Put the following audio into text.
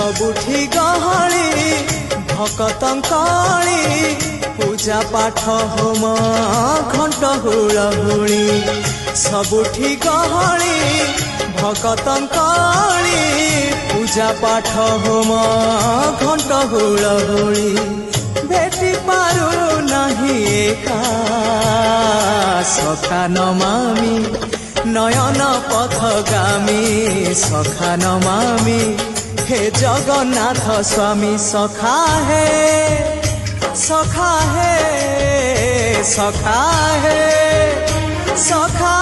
सबुठी गहली भकतंकली पूजा पाठ होम घंट हुलहुली सबुठी गहली भकतंकली पूजा पाठ होम घंट हुलहुली भेटी पारु नहीं एका सखा नमामि नयन पथगामी सखा नमामि हे जगन्नाथ स्वामी सखा है सखा है सखा है सखा